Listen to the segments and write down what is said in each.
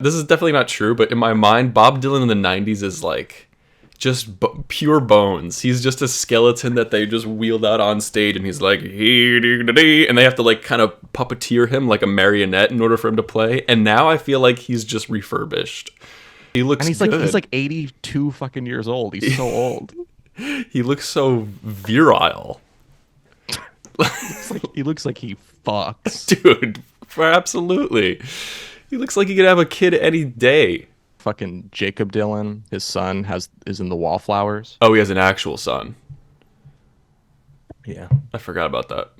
This is definitely not true, but in my mind, Bob Dylan in the 90s is like just pure bones. He's just a skeleton that they just wheeled out on stage, and he's like, and they have to like kind of puppeteer him like a marionette in order for him to play. And now I feel like he's just refurbished. He looks And good. he's like 82 fucking years old. He's so old. He looks so virile. He looks like he fucks. Dude, absolutely. He looks like he could have a kid any day. Fucking Jacob Dylan, his son, is in the Wallflowers. Oh, he has an actual son. Yeah. I forgot about that.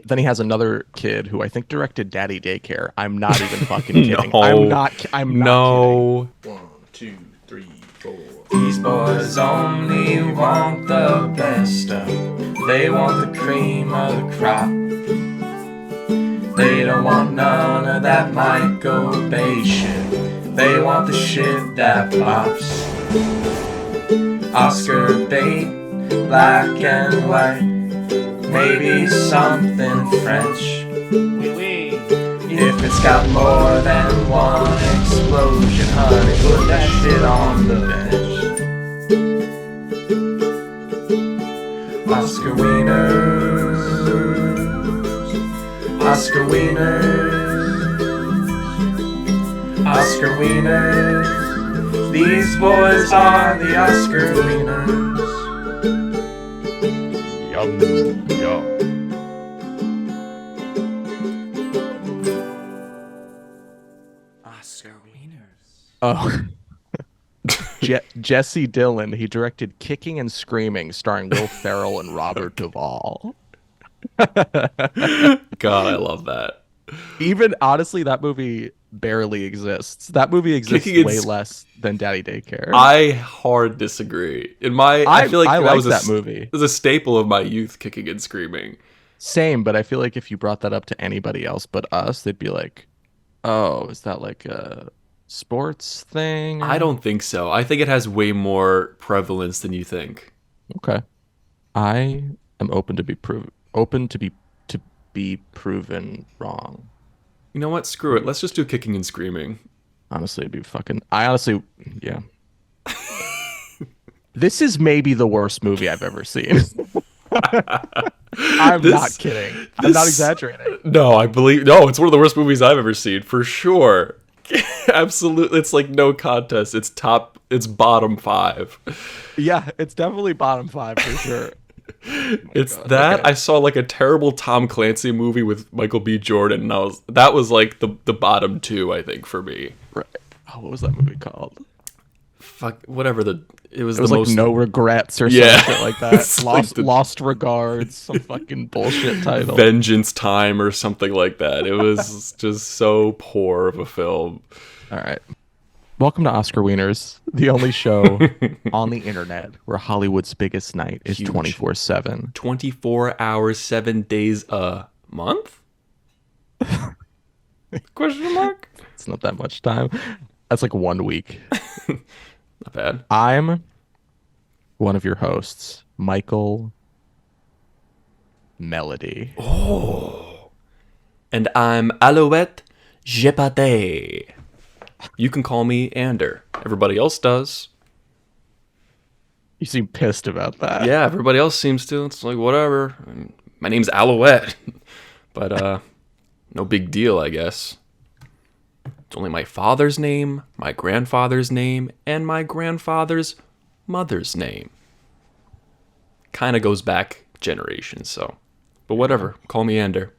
Then he has another kid who I think directed Daddy Daycare. I'm not even fucking kidding. No. I'm not kidding. No. 1, 2, 3, 4. These boys only want the best stuff. They want the cream of the crop. They don't want none of that Michael Bay shit. They want the shit that pops. Oscar bait, black and white. Maybe something French. If it's got more than one explosion, honey, put that shit on the bench. Oscar Wieners, Oscar Wieners, Oscar Wieners. These boys are the Oscar Wieners. Yum, yum. Oscar Wieners. Oh. Jesse Dillon, he directed Kicking and Screaming, starring Will Ferrell and Robert Duvall. God, I love that. Even honestly, that movie barely exists. That movie exists Kicking and way less than Daddy Daycare. I hard disagree. I feel like I that like was that movie. It was a staple of my youth, Kicking and Screaming. Same, but I feel like if you brought that up to anybody else but us, they'd be like, "Oh, is that like a sports thing?" I don't think so. I think it has way more prevalence than you think. Okay. I am open to be proven wrong. You know what? Screw it. Let's just do Kicking and Screaming. Honestly, yeah. This is maybe the worst movie I've ever seen. I'm not kidding. I'm not exaggerating. No, it's one of the worst movies I've ever seen, for sure. Absolutely. It's like no contest. It's bottom 5. Yeah, it's definitely bottom 5 for sure. It's God. That okay. I saw like a terrible Tom Clancy movie with Michael B. Jordan, and that was like the bottom 2, I think, for me. Right. Oh, what was that movie called? Fuck, whatever it was like most... No Regrets or something like that. Lost Regards, some fucking bullshit title. Vengeance Time or something like that. It was just so poor of a film. All right. Welcome to Oscar Wieners, the only show on the internet where Hollywood's biggest night is 24/7. 24 hours, 7 days a month? Question mark? It's not that much time. That's like 1 week. Not bad. I'm one of your hosts, Michael Melody. Oh. And I'm Alouette Jepate. You can call me Ander. Everybody else does. You seem pissed about that. Yeah, everybody else seems to. It's like, whatever. My name's Alouette. But, no big deal, I guess. It's only my father's name, my grandfather's name, and my grandfather's mother's name. Kind of goes back generations, so. But whatever. Call me Ander.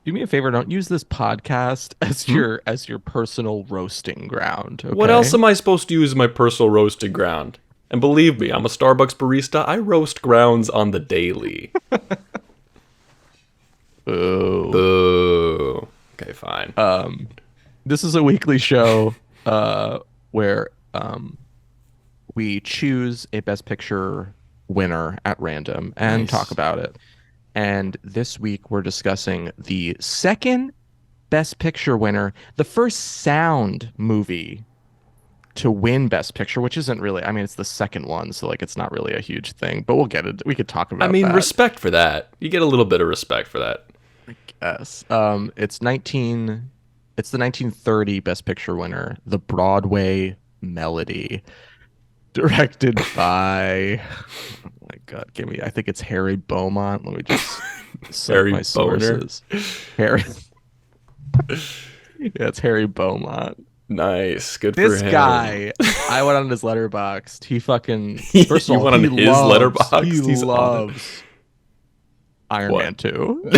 Do me a favor, don't use this podcast as your personal roasting ground. Okay? What else am I supposed to use as my personal roasting ground? And believe me, I'm a Starbucks barista. I roast grounds on the daily. Boo. Boo. Okay, fine. This is a weekly show where we choose a Best Picture winner at random and talk about it. And this week we're discussing the second Best Picture winner, the first sound movie to win Best Picture, which isn't really, I mean, it's the second one, so like it's not really a huge thing, but we'll get it. We could talk about that. Respect for that. You get a little bit of respect for that. I guess. It's It's the 1930 Best Picture winner, The Broadway Melody, directed by, oh my God, give me, I think it's Harry Beaumont. Let me just cite Harry my Boner. sources. Harry, yeah, it's Harry Beaumont. Nice. Good for This him. guy, I went on his letterboxd. He fucking, first of You all, went on his he letterbox. He's on it. loves Iron What? Man 2.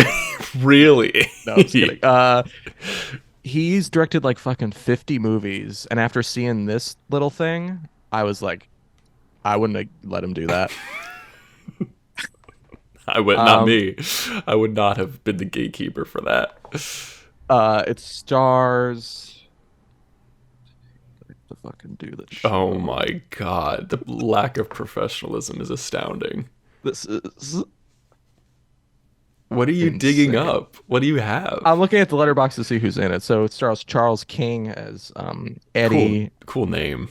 Really? No, I'm just kidding. He's directed like fucking 50 movies, and after seeing this little thing, I was like, I wouldn't have let him do that. I would not Um, me. I would not have been the gatekeeper for that. it stars the fucking do that Oh show. my god, the lack of professionalism is astounding. This is What are you digging insane. up? What do you have? I'm looking at the letterbox to see who's in it. So it stars Charles King as Cool, Eddie. cool name.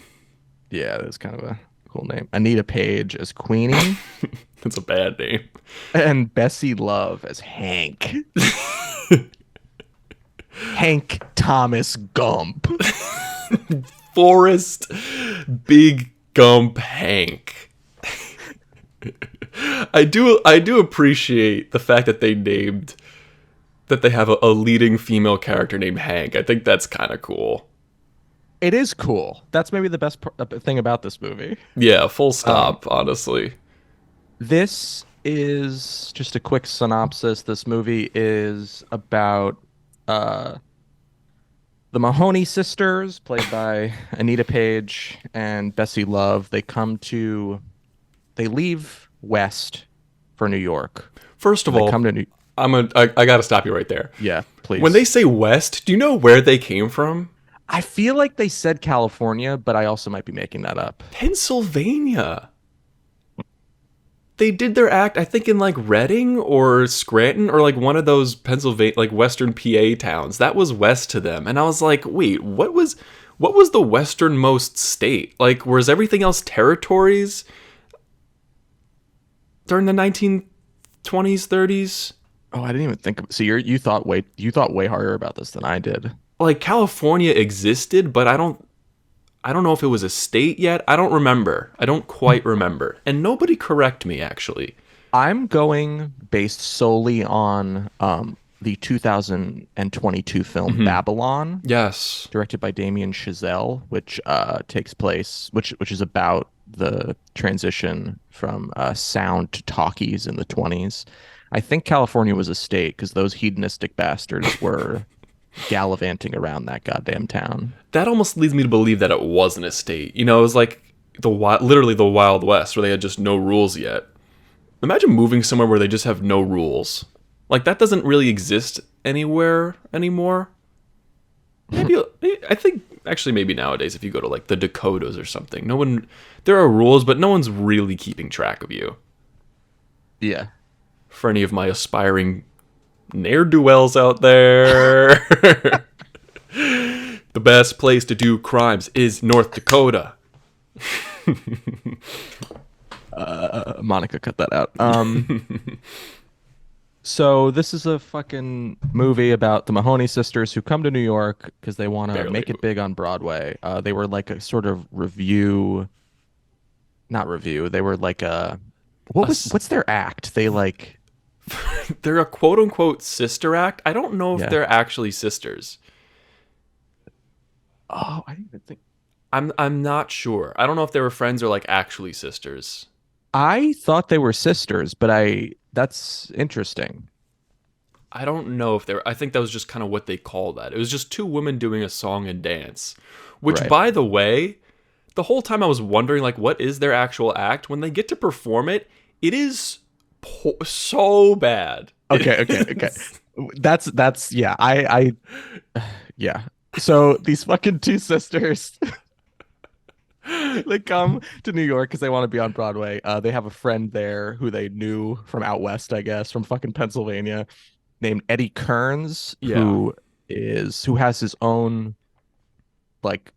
Yeah, that's kind of a cool name. Anita Page as Queenie, That's a bad name. and Bessie Love as Hank. Hank Thomas Gump. Forrest Big Gump Hank. I do appreciate the fact that they have a leading female character named Hank. I think that's kind of cool. It is cool. That's maybe the best thing about this movie. Yeah, full Um, stop, honestly. this is just a quick synopsis. This movie is about uh, the Mahoney sisters, played by Anita Page and Bessie Love. They leave west for New York, First of and they all, come to New. I got to stop you right there. Yeah, When they please. say West, do you know where they came from? I feel like they said California, but I also might be making that up. Pennsylvania. They did their act, I think, in like Reading or Scranton or like one of those Pennsylvania, like Western PA towns. That was west to them, and I was like, wait, what was the westernmost state? Like, was everything else territories during the 1920s, 30s? Oh, I didn't even think of. So you thought way harder about this than I did. Like California existed, but I don't know if it was a state yet. I don't remember. I don't quite remember. And nobody correct me actually. I'm going based solely on the 2022 film Babylon, Yes. directed by Damien Chazelle, which takes place, which is about the transition from sound to talkies in the 20s. I think California was a state because those hedonistic bastards were gallivanting around that goddamn town. That almost leads me to believe that it wasn't a state. You know, it was like literally the Wild West where they had just no rules yet. Imagine moving somewhere where they just have no rules. Like that doesn't really exist anywhere anymore. Maybe I think actually maybe nowadays if you go to like the Dakotas or something, there are rules, but no one's really keeping track of you. Yeah. For any of my aspiring ne'er-do-wells out there, the best place to do crimes is North Dakota. Monica cut that out. So this is a fucking movie about the Mahoney sisters who come to New York because they want to Barely. make it big on Broadway. They were like a sort of review, not review. They were like a what's their act? They like They're a quote-unquote sister act. I don't know if yeah. they're actually sisters. Oh, I didn't even think. I'm not sure. I don't know if they were friends or like actually sisters. I thought they were sisters, but that's interesting. I don't know if they're. I think that was just kind of what they call that. It was just two women doing a song and dance. Which, Right. by the way, the whole time I was wondering, like, what is their actual act? When they get to perform it, it is so bad. Okay. That's yeah. Yeah. So these fucking two sisters, they come to New York because they want to be on Broadway. They have a friend there who they knew from out west, I guess, from fucking Pennsylvania, named Eddie Kearns, Yeah. who has his own like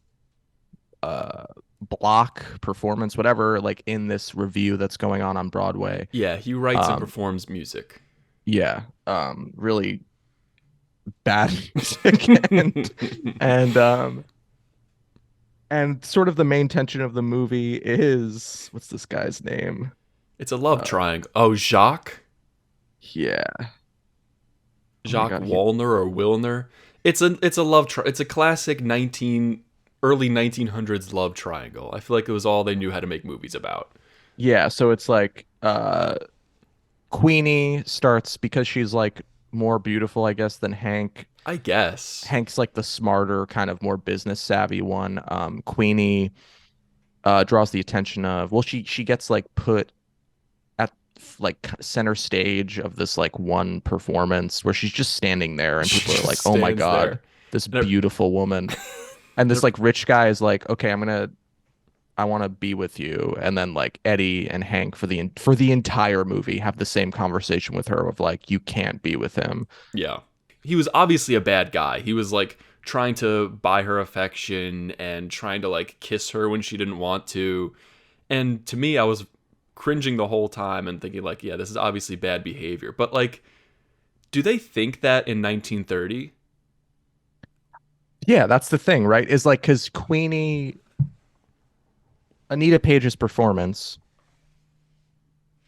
uh block performance, whatever, like in this review that's going on Broadway. Yeah, he writes and Um, performs music. yeah, really bad music and and sort of the main tension of the movie is what's this guy's name? It's a love triangle. Oh, Jacques? Yeah. Oh my Jacques God. Wallner or Wilner. It's a it's a classic early 1900s love triangle. I feel like it was all they knew how to make movies about. Yeah, so it's like Queenie starts because she's like more beautiful, I guess, than Hank. I guess. Hank's like the smarter, kind of more business savvy one. Queenie draws the attention of, well, she gets like put at like center stage of this like one performance where she's just standing there and people She are like, just "Oh my stands God, there. this And beautiful woman." And this like rich guy is like, "Okay, I want to be with you." And then like Eddie and Hank for the entire movie have the same conversation with her of like, "You can't be with him." yeah. He was obviously a bad guy. He was like trying to buy her affection and trying to like kiss her when she didn't want to. And to me, I was cringing the whole time and thinking like, yeah, this is obviously bad behavior. But like, do they think that in 1930? Yeah, that's the thing, right? Is like because Queenie, Anita Page's performance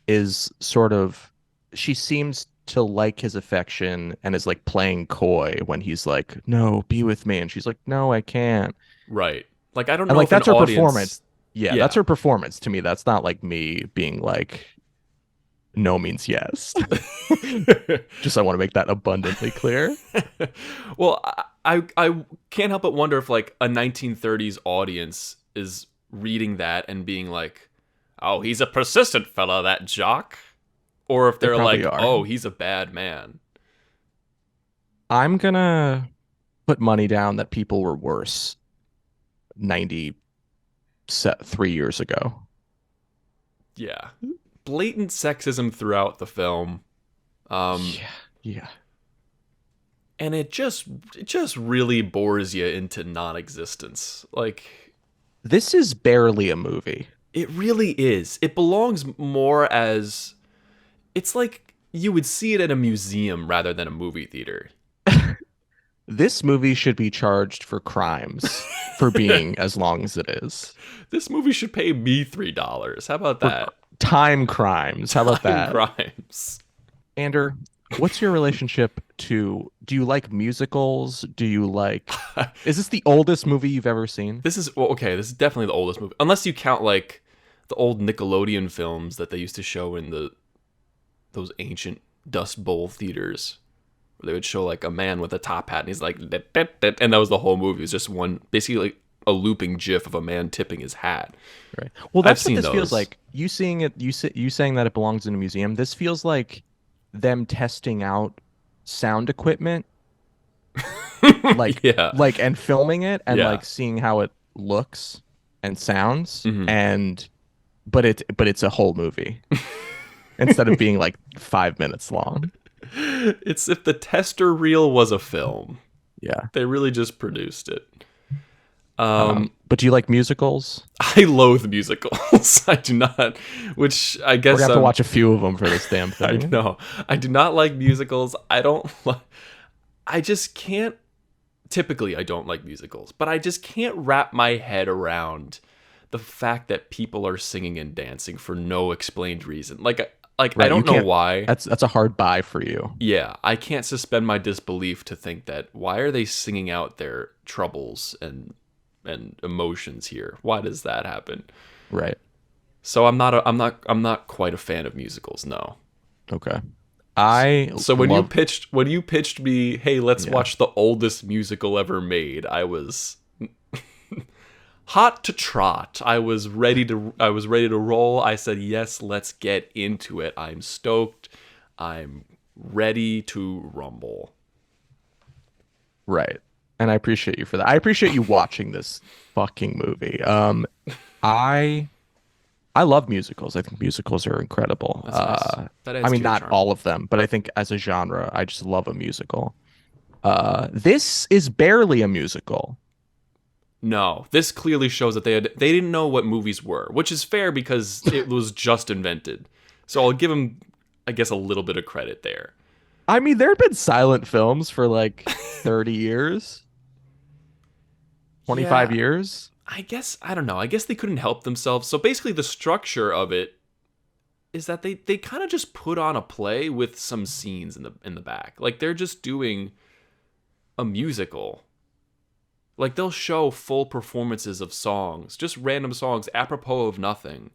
is sort of, she seems to like his affection and is like playing coy when he's like, "No, be with me," and she's like, "No, I can't." Right. Like, I don't And know like if an that's her audience. performance. Yeah, Yeah. that's her performance to me. That's not like me being like, no means yes. Just I want to make that abundantly clear. Well, I can't help but wonder if like a 1930s audience is reading that and being like, "Oh, he's a persistent fella, that jock," or if They they're probably like, are. "Oh, he's a bad man." I'm gonna put money down that people were worse 93 years ago. Yeah, blatant sexism throughout the film, Yeah, yeah. and it just really bores you into non-existence. Like, This is barely a movie. it really is. It belongs more as it's like you would see it at a museum rather than a movie theater. This movie should be charged for crimes for being as long as it is. This movie should pay me $3. How about For that? time crimes. How about Time that? crimes. Ander, what's your relationship to, do you like musicals? Do you like, is this the oldest movie you've ever seen? This is well, okay. This is definitely the oldest movie, unless you count like the old Nickelodeon films that they used to show in those ancient Dust Bowl theaters, where they would show like a man with a top hat and he's like, "Dat, dat, dat," and that was the whole movie. It was just one, basically like a looping GIF of a man tipping his hat. Right. Well, I've that's what seen this feels those. like. You seeing it, you saying that it belongs in a museum. This feels like them testing out sound equipment, like Yeah, and filming it and yeah. like seeing how it looks and sounds Hmm. and but it's a whole movie instead of being like 5 minutes long. It's if the tester reel was a film. Yeah. They really just produced it. But do you like musicals? I loathe musicals. I do not, which I We're guess gonna have to watch a few of them for this damn I thing. know. I do not like musicals. I don't. I just can't. Typically, I don't like musicals, but I just can't wrap my head around the fact that people are singing and dancing for no explained reason. Like I Right, you don't know can't. why. That's a hard buy for you. Yeah, I can't suspend my disbelief to think that why are they singing out their troubles and emotions here? Why does that happen? Right. So I'm not quite a fan of musicals, no. Okay. I So love. when you pitched me, "Hey, let's Yeah. watch the oldest musical ever made," I was hot to trot. I was ready to roll. I said, "Yes, let's get into it." I'm stoked. I'm ready to rumble. Right. And I appreciate you for that. I appreciate you watching this fucking movie. I I love musicals. I think musicals are incredible. That's nice. That adds I to mean, your not charm. all of them, but I think as a genre, I just love a musical. This is barely a musical. No, this clearly shows that they didn't know what movies were, which is fair because it was just invented. So I'll give them, I guess, a little bit of credit there. I mean, there have been silent films for like 30 years, 25 Yeah, years. I guess I don't know. I guess they couldn't help themselves. So basically, the structure of it is that they kind of just put on a play with some scenes in the back. Like they're just doing a musical. Like they'll show full performances of songs, just random songs apropos of nothing,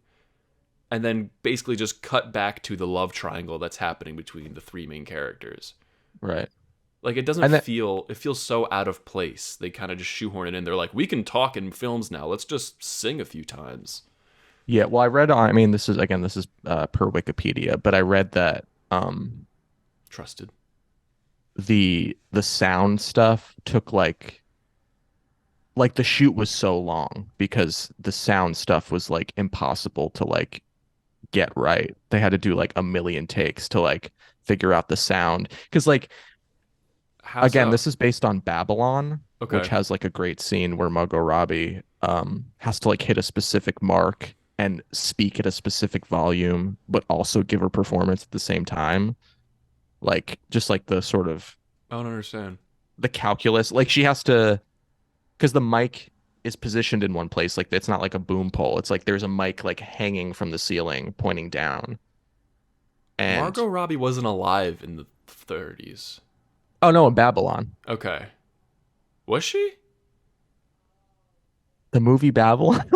and then basically just cut back to the love triangle that's happening between the three main characters. Right. Like it doesn't And then, feel it feels so out of place. They kind of just shoehorn it in. They're like, we can talk in films now. Let's just sing a few times. yeah, well, I read on, I mean, this is per Wikipedia, but I read that Trusted. the sound stuff took like the shoot was so long because the sound stuff was like impossible to like get right. They had to do like a million takes to like figure out the sound. Because like How again, so? this is based on Babylon, which Okay. has like a great scene where Margot Robbie has to like hit a specific mark and speak at a specific volume, but also give her performance at the same time. Like just like the sort of I don't understand. the calculus. Like she has to because the mic is positioned in one place. Like it's not like a boom pole. It's like there's a mic like hanging from the ceiling pointing down. And Margot Robbie wasn't alive in the 30s. oh no, in Babylon. Okay. Was she? The movie Babylon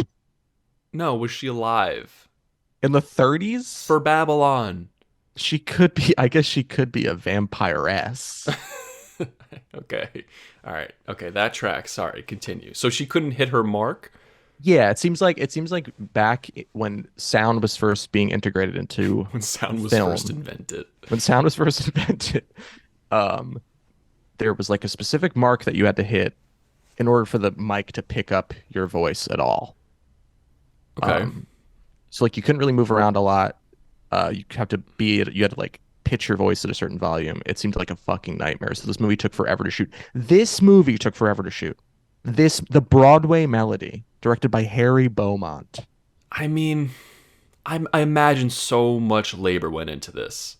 No, was she alive? in the 30s? For Babylon. She could be, I guess she could be a vampiress. Okay. All right. Okay, that tracks. Sorry, continue. So she couldn't hit her mark Yeah, it seems like back when sound was first being integrated into when sound was first film, invented. when sound was first invented, um, there was like a specific mark that you had to hit in order for the mic to pick up your voice at all. Okay. So like you couldn't really move around a lot. You had to like pitch your voice at a certain volume. It seemed like a fucking nightmare. So this movie took forever to shoot. This movie took forever to shoot. The Broadway Melody, directed by Harry Beaumont. I mean, I imagine so much labor went into this.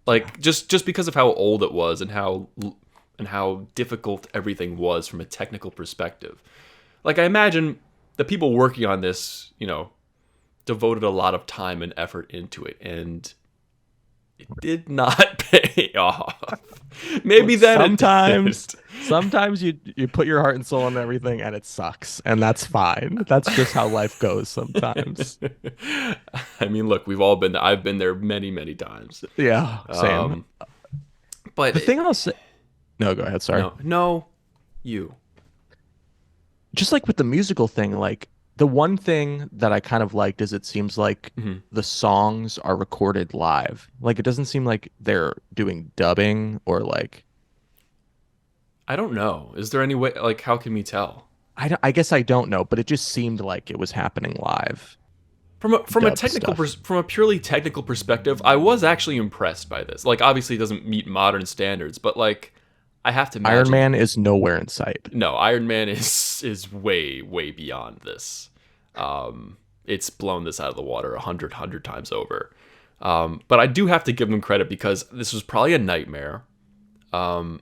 Like just because of how old it was and how difficult everything was from a technical perspective. Like I imagine the people working on this, devoted a lot of time and effort into it, and it did not pay off. Maybe then it did. Sometimes you put your heart and soul in everything and it sucks, and that's fine. That's just how life goes sometimes. I mean, look, we've all been there. I've been there many, many times. Yeah, same. Um, but The thing I'll say, no, go ahead. Sorry. no, you. Just like with the musical thing, like the one thing that I kind of liked is it seems like Mhm. the songs are recorded live. Like it doesn't seem like they're doing dubbing or like I don't know. Is there any way? Like, how can we tell? I guess I don't know, but it just seemed like it was happening live. Dubbed stuff. From a purely technical perspective, I was actually impressed by this. Like, obviously, it doesn't meet modern standards, but like, I have to Iron imagine. Man is nowhere in sight. No, Iron Man is way beyond this. It's blown this out of the water a hundred times over. But I do have to give them credit because this was probably a nightmare. Um,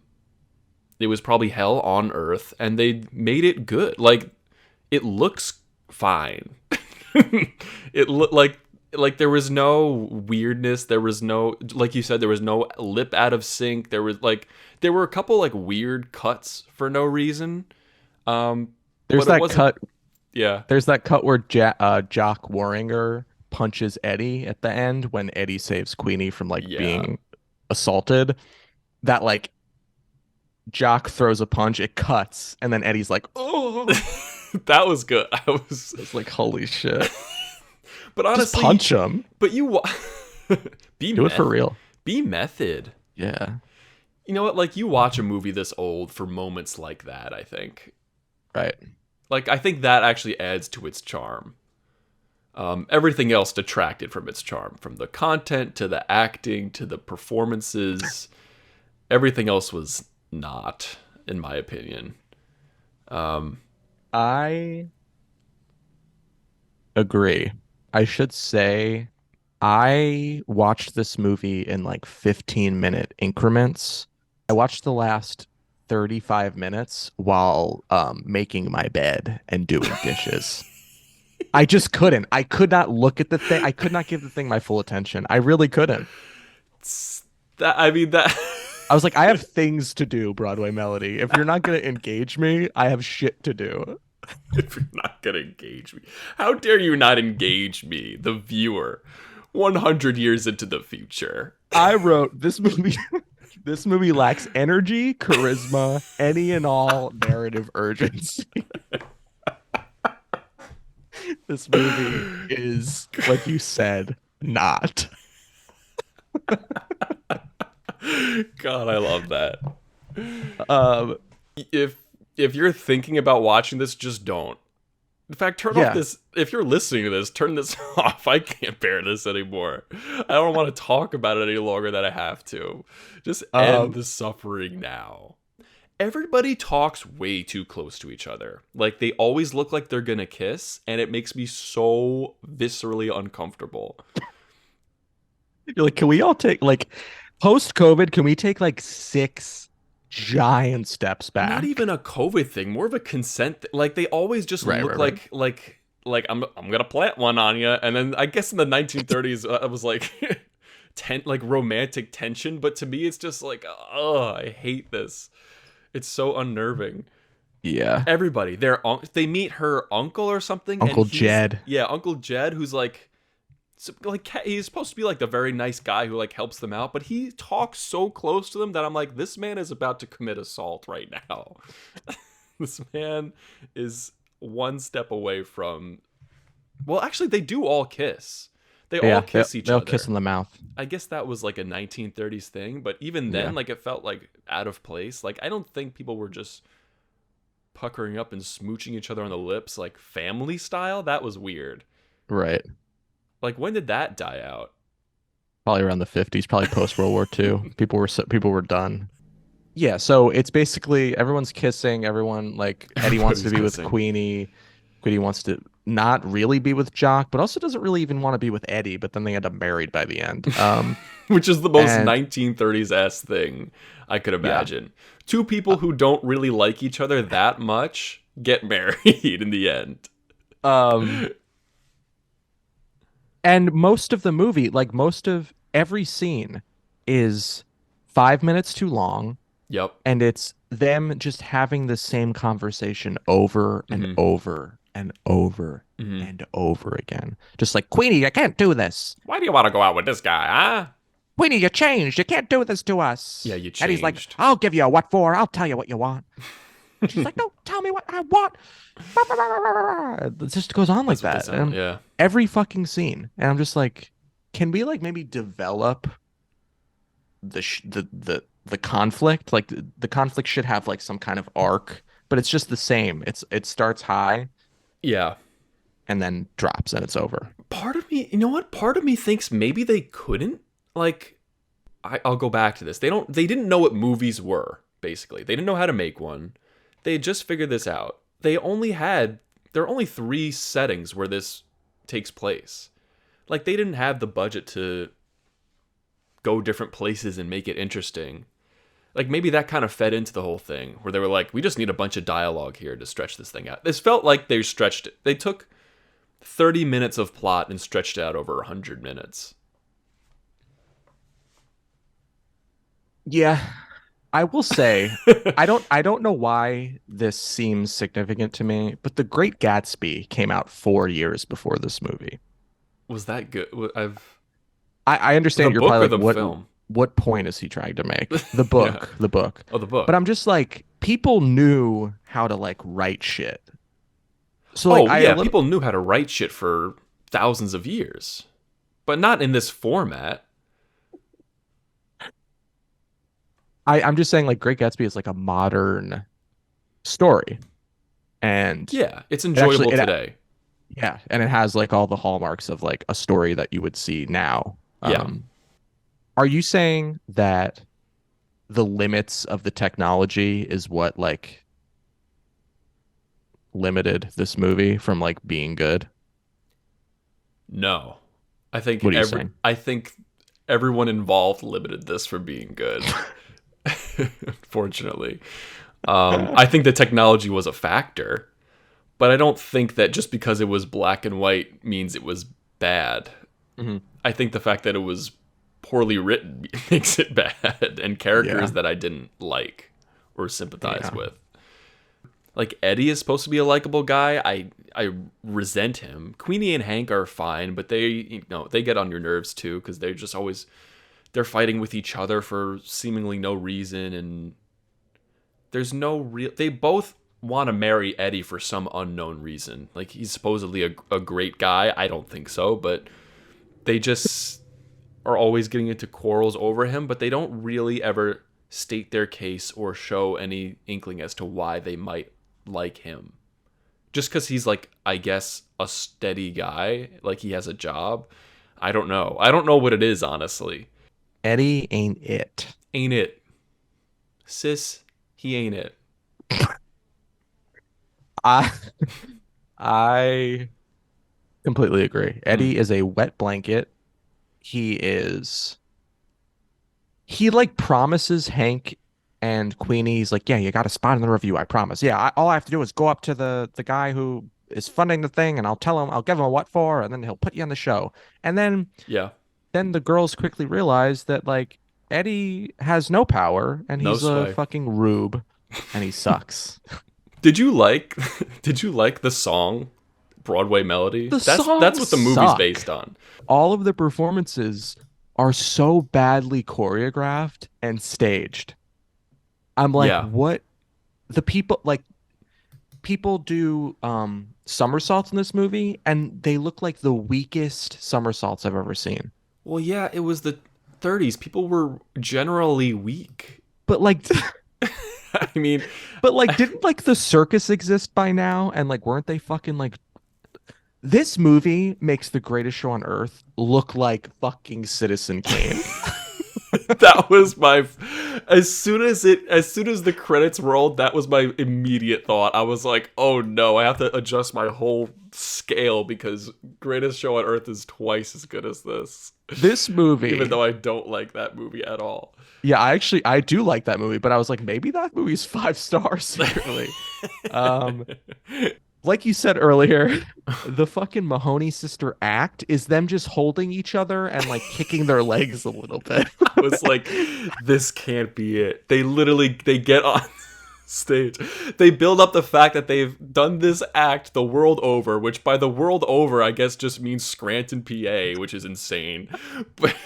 it was probably hell on earth, and they made it good. Like it looks fine. It looked like there was no weirdness. There was no, like you said, there was no lip out of sync. There were a couple like weird cuts for no reason. There's But it that wasn't. cut. Yeah, There's that cut where Jock Warringer punches Eddie at the end when Eddie saves Queenie from like yeah. being assaulted. That like Jock throws a punch, it cuts, and then Eddie's like, "Oh!" That was good. I was, It's like, "Holy shit!" but Just honestly, punch him. but you be Do it for meth, real. be method. Yeah. You know what? Like you watch a movie this old for moments like that. I think. Right. Like I think that actually adds to its charm. Everything else detracted from its charm, from the content to the acting to the performances. Everything else was not, in my opinion. I agree. I should say I watched this movie in like 15-minute increments. I watched the last 35 minutes while making my bed and doing dishes. I just couldn't. I could not look at the thing. I could not give the thing my full attention. I really couldn't. That I mean that I was like, I have things to do, Broadway Melody. If you're not going to engage me, I have shit to do. if you're not gonna engage me, how dare you not engage me, the viewer, 100 years into the future? I wrote this movie. This movie lacks energy, charisma, any and all narrative urgency. This movie is, like you said, not. God, I love that. Um, If you're thinking about watching this, just don't. In fact, turn off Yeah. this. If you're listening to this, turn this off. I can't bear this anymore. I don't want to talk about it any longer than I have to. Just end the suffering now. Everybody talks way too close to each other. Like, they always look like they're gonna kiss, and it makes me so viscerally uncomfortable. You're like, can we all take like post-COVID? Can we take like 6 giant steps back? Not even a COVID thing, more of a consent. Like, they always just Right, look right, like I'm gonna plant one on you. And then I guess in the 1930s, it was like like romantic tension. But to me, it's just like, oh, I hate this. It's so unnerving. Yeah. Everybody, they meet her uncle or something. Uncle and Jed. Yeah, Uncle Jed, who's like he's supposed to be like the very nice guy who like helps them out, but he talks so close to them that I'm like, this man is about to commit assault right now. This man is one step away from. Well, actually, they do all kiss. They all kiss each they'll other. kiss in the mouth. I guess that was like a 1930s thing, but even then, Yeah. like, it felt like out of place. Like, I don't think people were just puckering up and smooching each other on the lips like family style. That was weird. Right. Like, when did that die out? Probably around the 50s, probably post World War II. People were done. Yeah, so it's basically everyone's kissing, everyone like Eddie wants to be Everybody's with kissing. Queenie. Queenie wants to not really be with Jock, but also doesn't really even want to be with Eddie, but then they end up married by the end. Which is the most And- 1930s-ass thing I could imagine. Two people who don't really like each other that much get married in the end. And most of the movie, like most of every scene is 5 minutes too long, Yep. and it's them just having the same conversation over and over and over and over again. Just like, Queenie, I can't do this. Why do you want to go out with this guy, huh? Queenie, you changed. You can't do this to us. Yeah, you And he's like, changed. I'll give you a what for. I'll tell you what you want. She's like, no, tell me what I want. It just goes on like That's what they that. sound- And yeah. every fucking scene. And I'm just like, can we like maybe develop the conflict? Like the conflict should have like some kind of arc, but it's just the same. It starts high Yeah. and then drops and it's over. Part of me, you know what? Part of me thinks maybe they couldn't. Like, I'll go back to this. They didn't know what movies were, basically. They didn't know how to make one. They had just figured this out. There are only 3 settings where this takes place. Like, they didn't have the budget to go different places and make it interesting. Like, maybe that kind of fed into the whole thing, where they were like, we just need a bunch of dialogue here to stretch this thing out. This felt like they stretched it. They took 30 minutes of plot and stretched it out over 100 minutes. Yeah. I will say, I don't know why this seems significant to me, but The Great Gatsby came out 4 years before this movie. Was that good? I understand The you're book probably or the like, film? what point is he trying to make? The book, Yeah. the book. Oh, the book. But I'm just like, people knew how to like write shit. So like, people knew how to write shit for thousands of years, but not in this format. I'm just saying like Great Gatsby is like a modern story. And Yeah, it's enjoyable it- today. yeah, and it has like all the hallmarks of like a story that you would see now. Yeah. Are you saying that the limits of the technology is what like limited this movie from like being good? No, I think What are you saying? I think everyone involved limited this from being good. Unfortunately. I think the technology was a factor, but I don't think that just because it was black and white means it was bad. Mm-hmm. I think the fact that it was poorly written makes it bad, and characters that I didn't like or sympathize with. Like Eddie is supposed to be a likable guy. I resent him. Queenie and Hank are fine, but they they get on your nerves too because they're just always they're fighting with each other for seemingly no reason, and there's no real. They both want to marry Eddie for some unknown reason. Like he's supposedly a great guy. I don't think so, but they just are always getting into quarrels over him, but they don't really ever state their case or show any inkling as to why they might like him. Just because he's like, I guess, a steady guy, like he has a job. I don't know. I don't know what it is, honestly. Eddie ain't it. Ain't it? Sis, he ain't it. I I completely agree. Eddie is a wet blanket. He like promises Hank and Queenie, he's like, yeah, you got a spot in the review, I promise. Yeah, all I have to do is go up to the guy who is funding the thing, and I'll give him a what for, and then he'll put you on the show. And Yeah. then the girls quickly realize that like Eddie has no power, and No he's a sway. fucking rube, and he sucks. Did you like the song Broadway Melody? The That's songs what the movie's suck. based on. All of the performances are so badly choreographed and staged. I'm like, Yeah. what? The people do somersaults in this movie, and they look like the weakest somersaults I've ever seen. Well, yeah, it was the 30s. People were generally weak. But like I mean, but like didn't like the circus exist by now, and like weren't they fucking like this movie makes The Greatest Show on Earth look like fucking Citizen Kane. that was my as soon as the credits rolled, that was my immediate thought. I was like, "Oh no, I have to adjust my whole scale because Greatest Show on Earth is twice as good as this." This movie, Even though I don't like that movie at all. yeah, I do like that movie, but I was like, maybe that movie's 5 stars secretly. Like you said earlier, the fucking Mahoney sister act is them just holding each other and like kicking their legs a little bit. I was like, this can't be it. They get on stage. They build up the fact that they've done this act the world over, which by the world over, I guess just means Scranton, PA, which is insane. But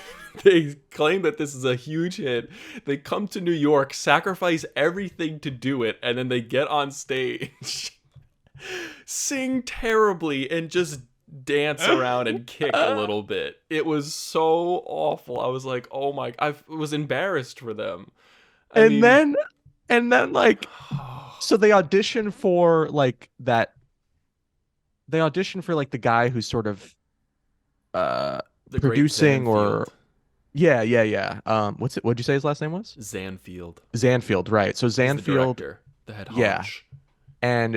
they claim that this is a huge hit. They come to New York, sacrifice everything to do it, and then they get on stage, sing terribly, and just dance around and kick a little bit. It was so awful. I was like, oh my, I was embarrassed for them. And then like so they audition for like that they audition for like the guy who's sort of the producing great or yeah. What'd you say his last name was? Zanfield. Zanfield, right. So He's the Zanfield, director, the head honch. yeah. And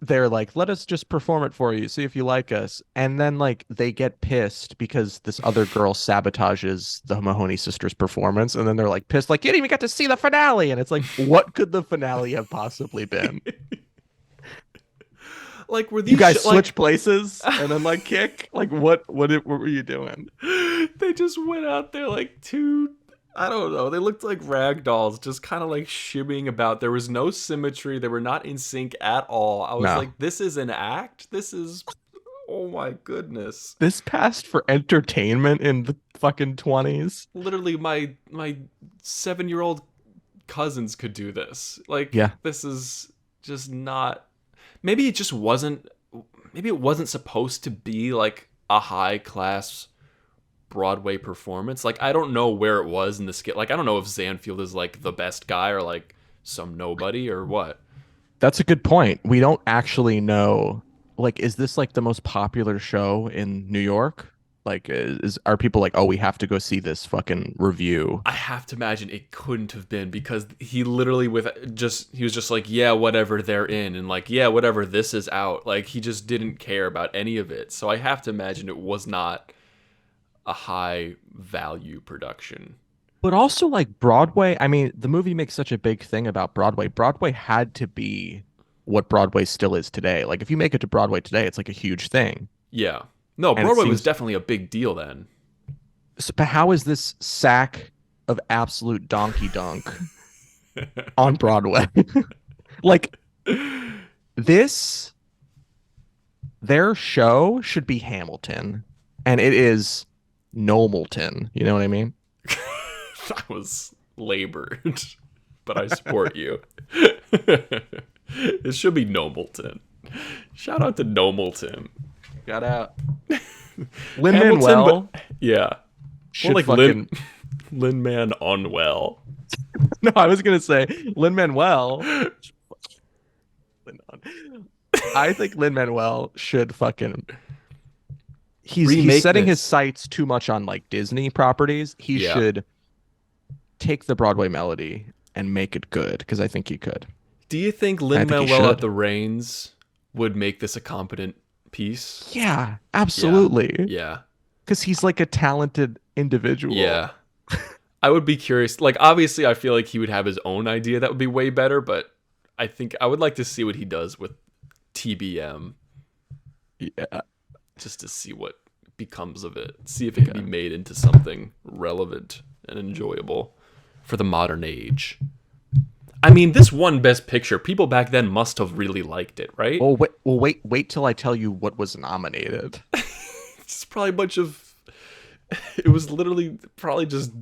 they're like, let us just perform it for you, see if you like us. And then like they get pissed because this other girl sabotages the Mahoney sisters' performance, and then they're like pissed, like you didn't even get to see the finale. And it's like, what could the finale have possibly been? Like, were these You guys switch like, places and then like kick? Like what were you doing? they just went out there like two, I don't know. They looked like rag dolls, just kind of like shimmying about. There was no symmetry. They were not in sync at all. I was No. like, this is an act? This is, oh my goodness. This passed for entertainment in the fucking 20s. Literally, my 7-year-old cousins could do this. Like, Yeah. this is just not. Maybe it just wasn't. Maybe it wasn't supposed to be like a high class Broadway performance. Like, I don't know where it was in the skit. Like, I don't know if Zanfield is like the best guy or like some nobody or what. That's a good point. We don't actually know. Like, is this like the most popular show in New York? Like, are people like, oh, we have to go see this fucking review? I have to imagine it couldn't have been, because he literally he was just like, yeah, whatever, they're in, and like, yeah, whatever, this is out. Like, he just didn't care about any of it. So I have to imagine it was not a high value production. But also like Broadway, I mean, the movie makes such a big thing about Broadway. Broadway had to be what Broadway still is today. Like if you make it to Broadway today, it's like a huge thing. Yeah. No, And it Broadway was seems definitely a big deal then. but how is this sack of absolute donkey dunk on Broadway? Like this their show should be Hamilton and it is Nomelton. You know what I mean? That was labored, but I support you. It should be Nobleton. Shout out to Nobleton. Got out. Lin-Manuel Yeah. should More like fucking Lin-Man Unwell. No, I was gonna say Lin-Manuel. I think Lin-Manuel should fucking. He's Remake setting this. his sights too much on like Disney properties. He Yeah. should take the Broadway Melody and make it good because I think he could. Do you think he Lin-Manuel should. at the reins would make this a competent piece? Yeah, absolutely. Yeah. Because he's like a talented individual. Yeah. I would be curious. Like, obviously, I feel like he would have his own idea that would be way better, but I think I would like to see what he does with TBM Yeah. just to see what becomes of it. See if it can be made into something relevant and enjoyable for the modern age. I mean, this won Best Picture. People back then must have really liked it, right? Wait till I tell you what was nominated. It's probably a bunch of. It was literally probably just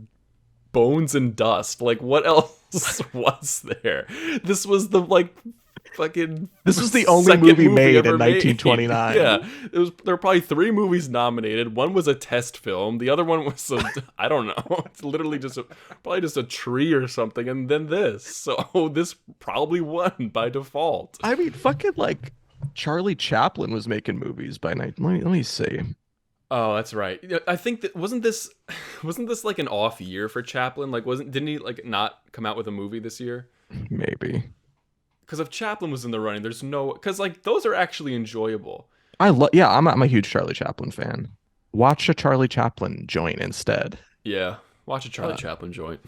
bones and dust. Like, what else was there? This was the like fucking. This was the only second movie made ever in 1929. Yeah, there were probably 3 movies nominated. One was a test film. The other one was I don't know. It's literally just probably just a tree or something, and then this. So this probably won by default. I mean, fucking like Charlie Chaplin was making movies by night. Let me see. Oh, that's right. Yeah, I think that wasn't this like an off year for Chaplin? Like didn't he like not come out with a movie this year? Maybe. Because if Chaplin was in the running, there's no because like those are actually enjoyable. I'm a huge Charlie Chaplin fan. Watch a Charlie Chaplin joint instead. Yeah, watch a Charlie Chaplin joint.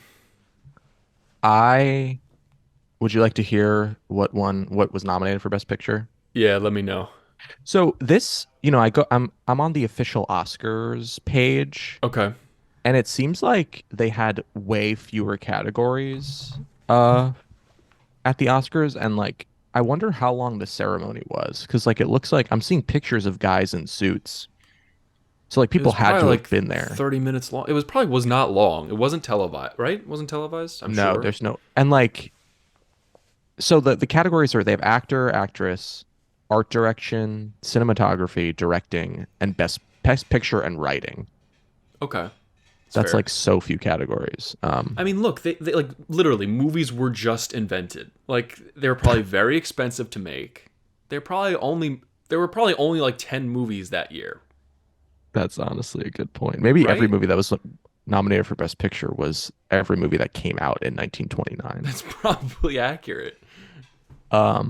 Would you like to hear what was nominated for Best Picture? Yeah, let me know. So this, I'm on the official Oscars page, Okay. and it seems like they had way fewer categories at the Oscars, and like I wonder how long the ceremony was because like it looks like I'm seeing pictures of guys in suits. So like people had to have been there. 30 minutes long. It was not long. It wasn't televised, right? It wasn't televised? I'm No, sure. there's no. And like so the categories are they have actor, actress, art direction, cinematography, directing, and best picture and writing. Okay. That's fair. like so few categories. I mean, look, they like literally movies were just invented. Like they were probably very expensive to make. There were probably only like 10 movies that year. That's honestly a good point. Maybe every Right? movie that was nominated for Best Picture was every movie that came out in 1929. That's probably accurate. All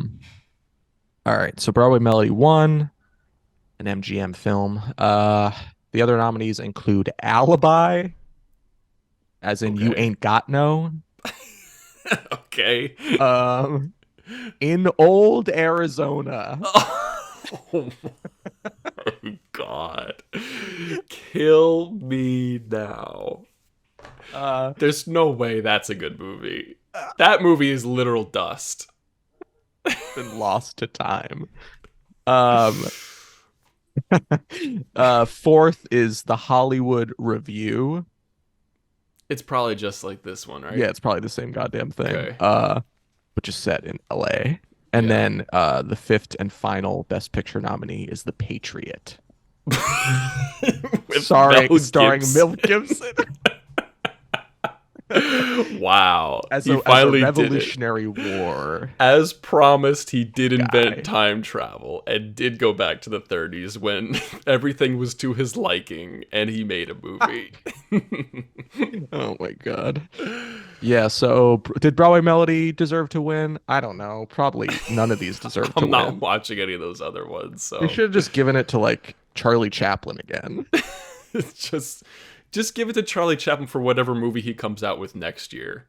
right, so Broadway Melody won, an MGM film. The other nominees include Alibi, as in You Okay. Ain't Got No. Okay. In Old Arizona. Oh my God. Kill me now. There's no way that's a good movie. That movie is literal dust. Been lost to time. Fourth is the Hollywood Review. It's probably just like this one, right? Yeah, it's probably the same goddamn thing. Okay. Which is set in LA. And Yeah. then the fifth and final Best Picture nominee is The Patriot. With Starring Mel Gibson. Mel Gibson Wow. as He a finally did it. Revolutionary War. As promised, he did Guy. invent time travel and did go back to the 30s when everything was to his liking and he made a movie. Oh my god. Yeah, so did Broadway Melody deserve to win? I don't know. Probably none of these deserve to I'm not win. watching any of those other ones, so They should have just given it to like Charlie Chaplin again. just give it to Charlie Chaplin for whatever movie he comes out with next year.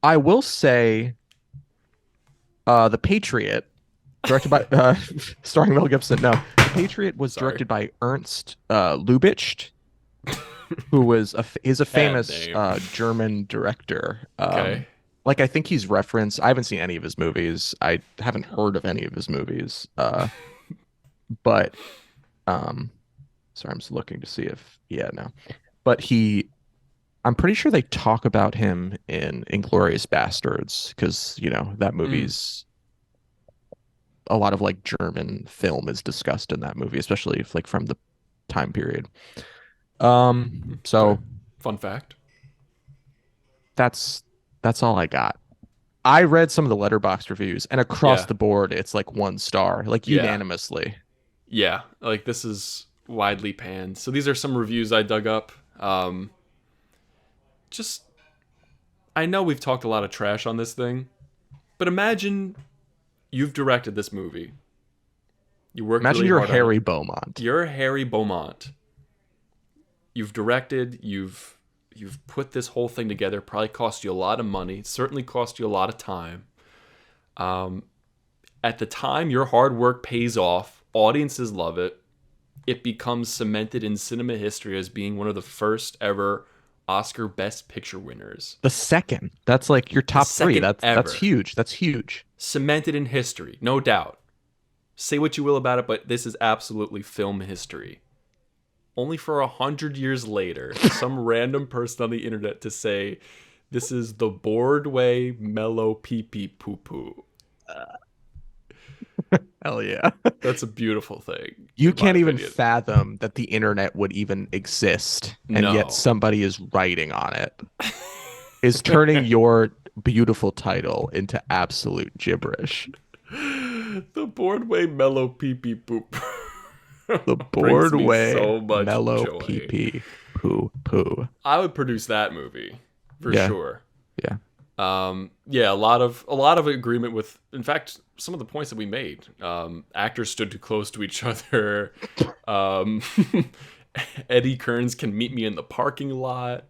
I will say, The Patriot, directed by starring Mel Gibson. No, The Patriot was Sorry. directed by Ernst Lubitsch, who was is a famous name. German director. Okay. Like I think he's referenced. I haven't seen any of his movies. I haven't heard of any of his movies. But sorry, I'm just looking to see if no. But I'm pretty sure they talk about him in Inglourious Bastards because that movie's a lot of like German film is discussed in that movie, especially if, like from the time period. So Okay. Fun fact. that's all I got. I read some of the Letterboxd reviews, and across Yeah. the board, it's like 1 star, like Yeah. unanimously. Yeah, like this is widely panned. So these are some reviews I dug up. Just, I know we've talked a lot of trash on this thing, but imagine you've directed this movie. You worked Imagine really you're hard on Harry it. Beaumont. You're Harry Beaumont. You've directed. You've put this whole thing together. Probably cost you a lot of money. Certainly cost you a lot of time. At the time, your hard work pays off. Audiences love it. It becomes cemented in cinema history as being one of the first ever Oscar Best Picture winners. The second. That's like your top 3. second That's ever. huge. That's huge. Cemented in history, no doubt. Say what you will about it, but this is absolutely film history. Only for 100 years later, some random person on the internet to say, this is the Broadway Mellow Pee Pee Poo Poo. Hell yeah. That's a beautiful thing. You in my can't even opinion. fathom that the internet would even exist, and No. yet somebody is writing on it. Is turning your beautiful title into absolute gibberish. The Broadway Mellow Pee Pee Poo Poo. The Brings me Broadway so much mellow joy. pee pee poo poo. I would produce that movie for Yeah. sure. Yeah. Yeah, a lot of agreement with, in fact, some of the points that we made. Actors stood too close to each other. Eddie Kearns can meet me in the parking lot.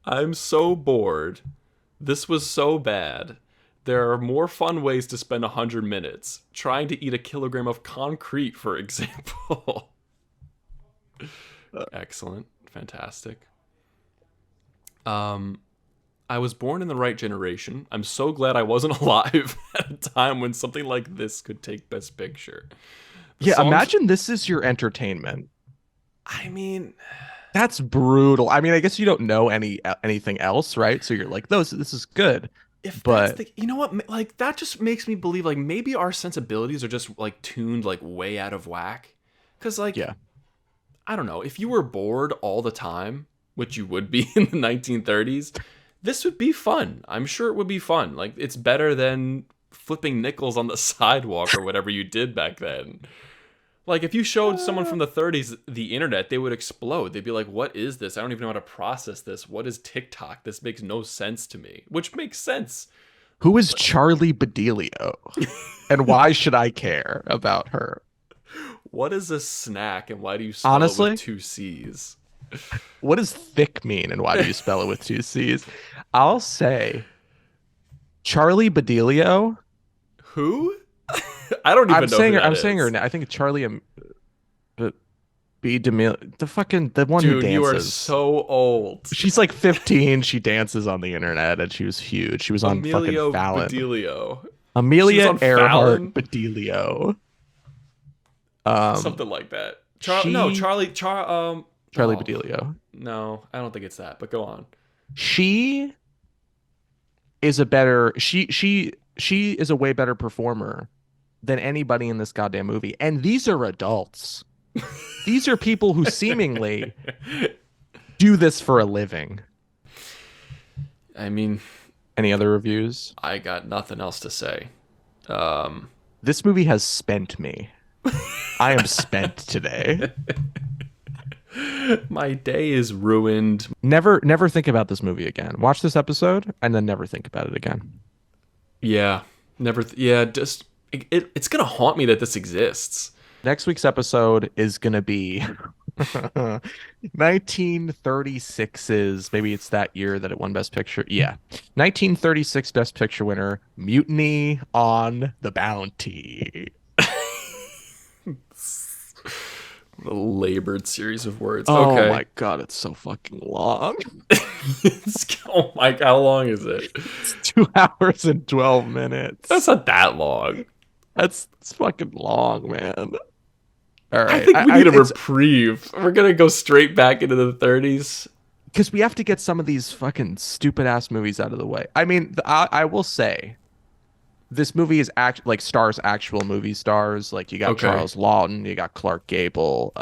I'm so bored. This was so bad. There are more fun ways to spend 100 minutes. Trying to eat a kilogram of concrete, for example. Excellent. Fantastic. I was born in the right generation. I'm so glad I wasn't alive at a time when something like this could take Best Picture. The Yeah, songs- imagine this is your entertainment. I mean, That's brutal. I mean, I guess you don't know anything else, right? So you're like, this is good. if But- that's the, you know what, like that just makes me believe like maybe our sensibilities are just like tuned like way out of whack. Because like, Yeah. I don't know, if you were bored all the time, which you would be in the 1930s, this would be fun. I'm sure it would be fun. Like it's better than flipping nickels on the sidewalk or whatever you did back then. Like if you showed someone from the 30s the internet, they would explode. They'd be like, "What is this? I don't even know how to process this. What is TikTok? This makes no sense to me." Which makes sense. Who is Charlie Bedelio? And why should I care about her? What is a snack and why do you spell Honestly? it with 2 C's? What does thick mean and why do you spell it with 2 C's? I'll say Charlie Bedelio. Who? I don't even know who that I'm is. saying her. I think it's Charlie B. DeMille, the one who Dude, dances. you are so old. She's like 15. She dances on the internet, and she was huge. She was on Emilio fucking Fallon. Bedelio. She Amelia was on Earhart Fallon? Bedelio. Something like that. she- Charlie Charlie oh, Bedelio. No, I don't think it's that. But go on. She is a better. She is a way better performer than anybody in this goddamn movie. And these are adults. These are people who seemingly do this for a living. I mean, Any other reviews? I got nothing else to say. This movie has spent me. I am spent today. My day is ruined. Never think about this movie again. Watch this episode and then never think about it again. Yeah, never. Yeah, just it's gonna haunt me that this exists. Next week's episode is gonna be 1936's, maybe it's that year that it won Best Picture. Yeah. 1936 Best Picture winner, Mutiny on the Bounty. A labored series of words. Oh Okay. my god, it's so fucking long. Oh my god, how long is it? It's 2 hours and 12 minutes. That's not that long. It's fucking long, man. All right. I think we need a reprieve. We're gonna go straight back into the 30s. Because we have to get some of these fucking stupid ass movies out of the way. I mean, I will say, this movie is stars actual movie stars. Like you got Okay. Charles Lawton, you got Clark Gable.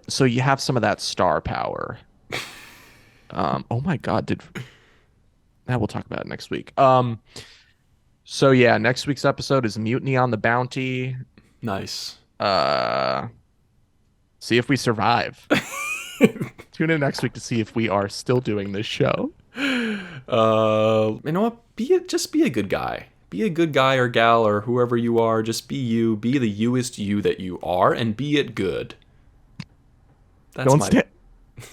So you have some of that star power. Oh my god, we'll talk about it next week. So yeah, next week's episode is Mutiny on the Bounty. Nice. See if we survive. Tune in next week to see if we are still doing this show. You know what? Just be a good guy. Be a good guy or gal or whoever you are. Just be you. Be the youest you that you are, and be it good. That's Don't my stand.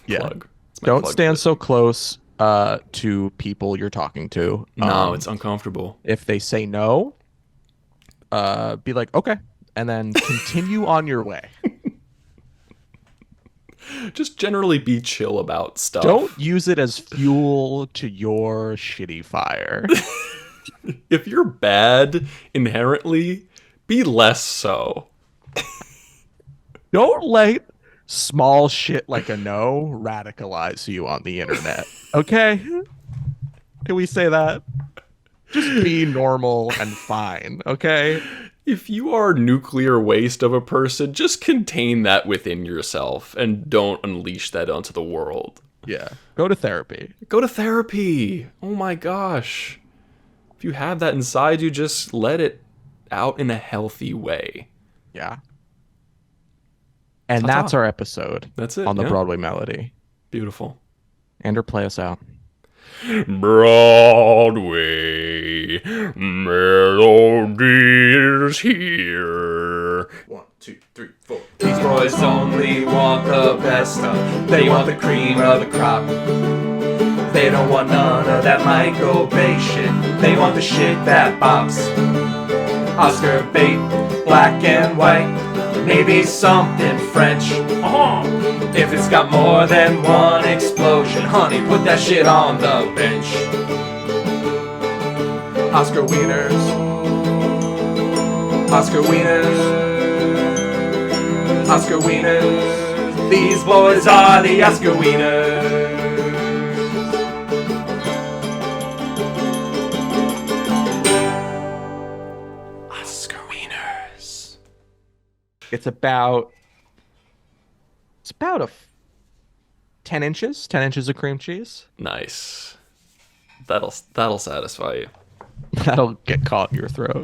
plug. That's my Don't plug stand for so close to people you're talking to. this. No, it's uncomfortable. If they say no, be like, okay, and then continue on your way. Just generally be chill about stuff. Don't use it as fuel to your shitty fire. If you're bad inherently, be less so. Don't let small shit like a no radicalize you on the internet. Okay? Can we say that? Just be normal and fine, okay? If you are nuclear waste of a person, just contain that within yourself and don't unleash that onto the world. Yeah. Go to therapy. Go to therapy. Oh my gosh. If you have that inside you, just let it out in a healthy way. Yeah. And Ta-ta. that's our episode. That's it, On the yeah. Broadway Melody. Beautiful. Andrew, play us out. Broadway Melody is here. 1, 2, 3, 4. These boys only want the best stuff. They want the cream of the crop. They don't want none of that Michael Bay shit. They want the shit that bops. Oscar bait, black and white. Maybe something French. If it's got more than one explosion, honey, put that shit on the bench. Oscar Wieners. Oscar Wieners. Oscar Wieners. These boys are the Oscar Wieners. Oscar Wieners. It's about 10 inches. 10 inches of cream cheese. Nice. That'll satisfy you. That'll get caught in your throat.